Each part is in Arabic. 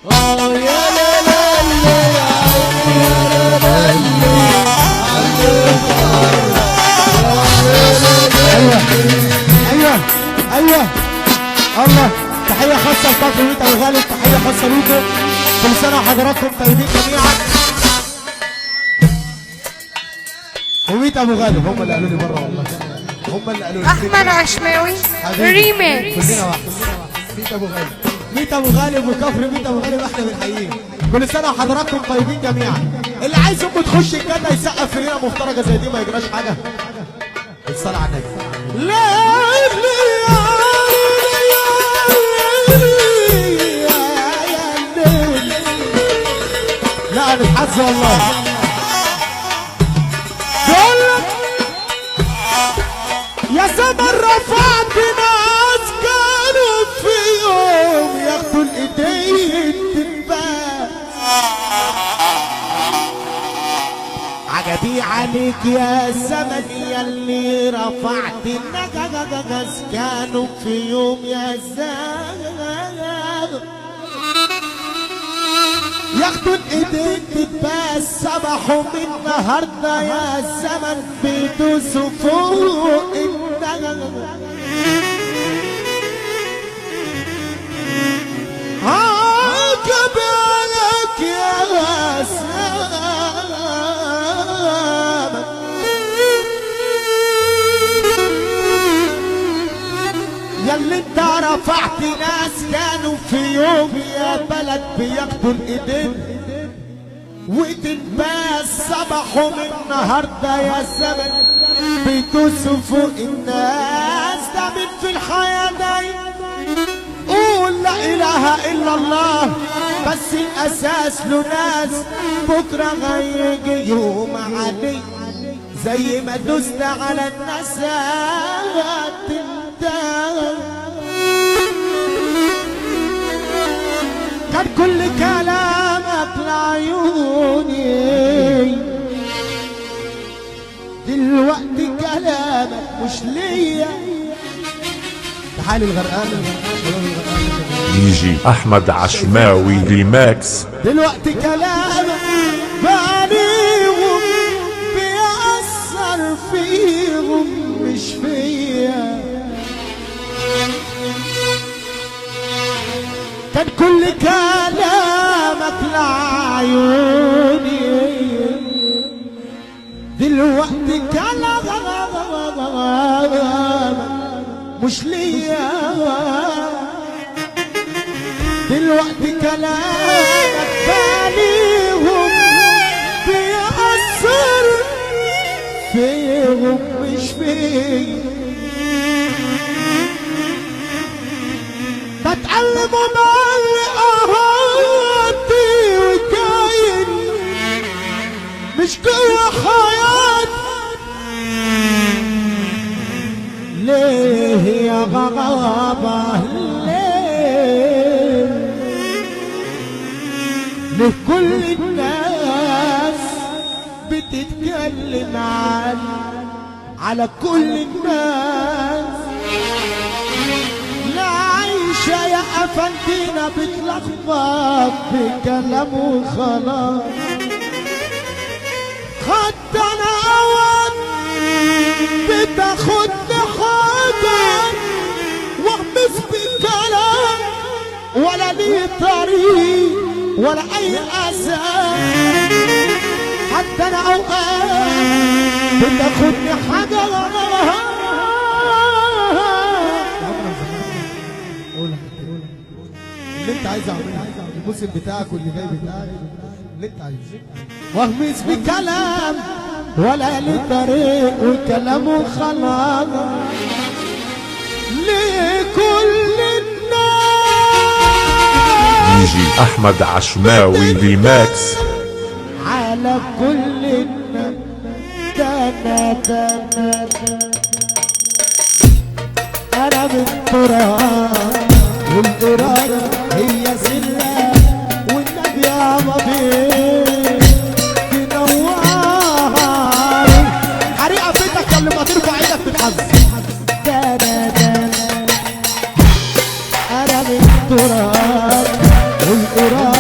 ايوه الله. تحيه خاصه لكفر ميت ابو غالب، تحيه خاصه لكم. كل سنه وحضراتكم طيبين جميعا. وميت ابو غالب هم اللي قالوا لي بره، والله هم اللي قالوا لي. احمد عشماوي ريميكس. كلنا واحد. ميت ابو غالب، ميت ابو غالب وكفر ميت ابو غالب احنا بنحييه. كل سنه وحضراتكم طيبين جميعا. اللي عايز يوم تخش الجنه يسقف في ليله مفترجه زي دي، ما يجراش حاجه. الصلاه على النبي. لا نتحز والله. يا زمن رفعت ناس كانوا في يوم ياخدوا الايدين تنباس. عجبي عليك يا زمن ياللي رفعت الناس كانوا في يوم يا زمن ياخدوا الايدين تتباس. صبحوا من النهارده يا زمن بيدوسوا فوق النغم. عجبالك يا زمن ياللي انت رفعت ناس كانوا في يوم يا بلد بياخدوا الايدين وتنباس. صبحوا من النهارده يا زمن بيدوسوا فوق الناس. ده من في الحياه داي قول لا اله الا الله، بس الاساس له ناس. بكره هيجي يوم عليك زي ما دوست على الناس هتندم. كان كل كلامك لعيوني، دلوقتي كلامك مش ليا. تعالي الغرقانة يجي احمد عشماوي ريماكس. دلوقتي كلامك بعليهم بيأثر فيهم مش فيا. كان كل كلامك لعيوني، دلوقتي كلامك مش ليا. دلوقتي كلامك باليهم بيأثر فيهم مش فيا. بتعلموا معلقاتي وكاين مش جوا حياتي. ليه يا غرابة ليه كل الناس بتتكلم على كل الناس؟ لا عايشة يا أفندينا بتلخبط بكلام وخلاص. حتى أنا أوقات بتاخدني حاجة واحبس بالكلام، ولا لي طريق ولا أي أساس. حتى أنا أوقات بتاخدني حاجة اللي انت عايز اعمله، الموسم بتاعك واللي جاي بتاعك اللي انت عايزه. واغمس بكلام ولا لي طريق وكلامه خلاص. لكل الناس يجي احمد عشماوي ريماكس. على كل الناس انا من تراب والإرادة هي سلة والنبي يا مبين تنوار. حريقة بيتك قبل ما ترفع ايدك بالحظ. أنا من تراب والإرادة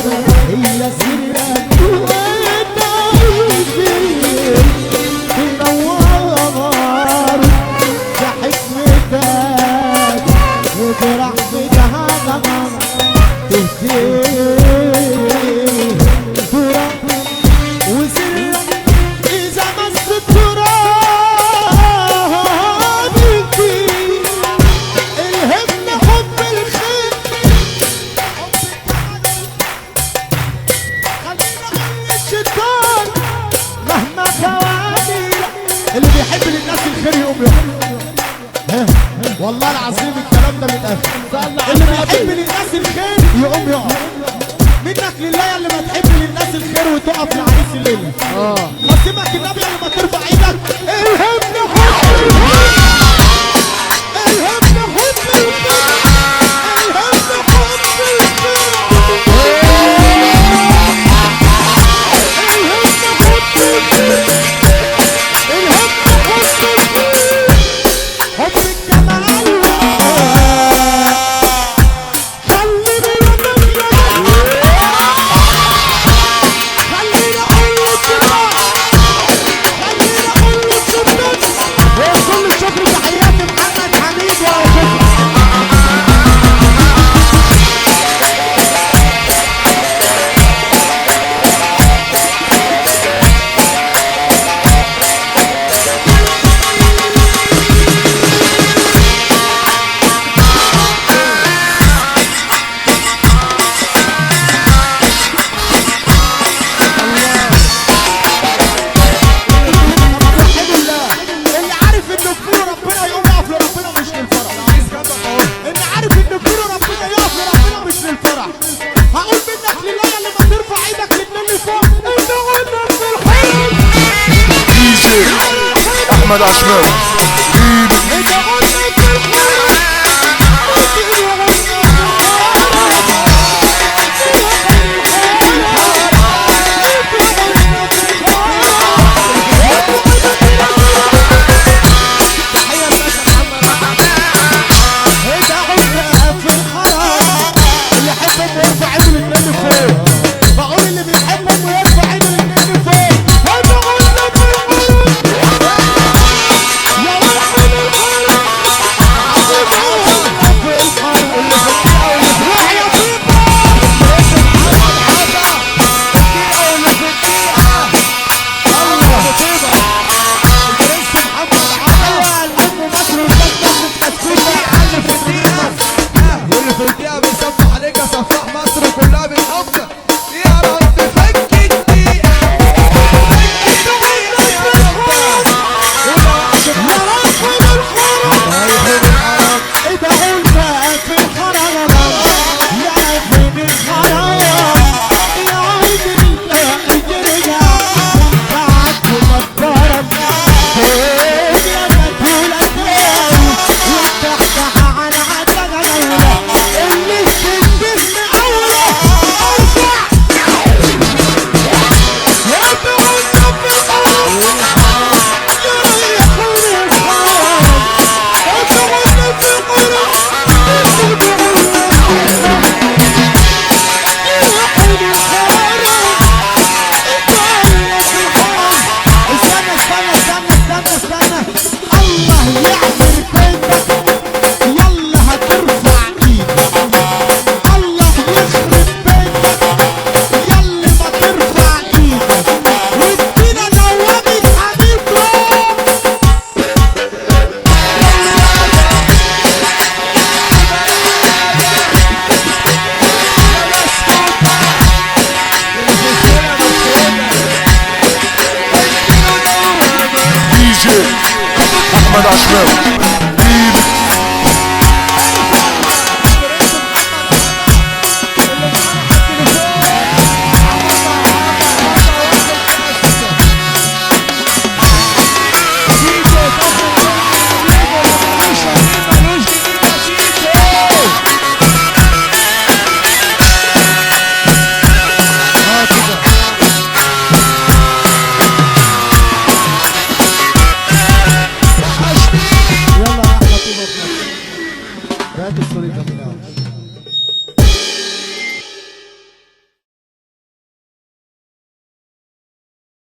يقوم يقف منك لله اللي ما تحب للناس الخير وتقف لعريس الليله. خصمك النبي اللي ما ترفع ايدك الهمنا حب الهمنا حب الهمنا احمد عشماوي احمد عشماوي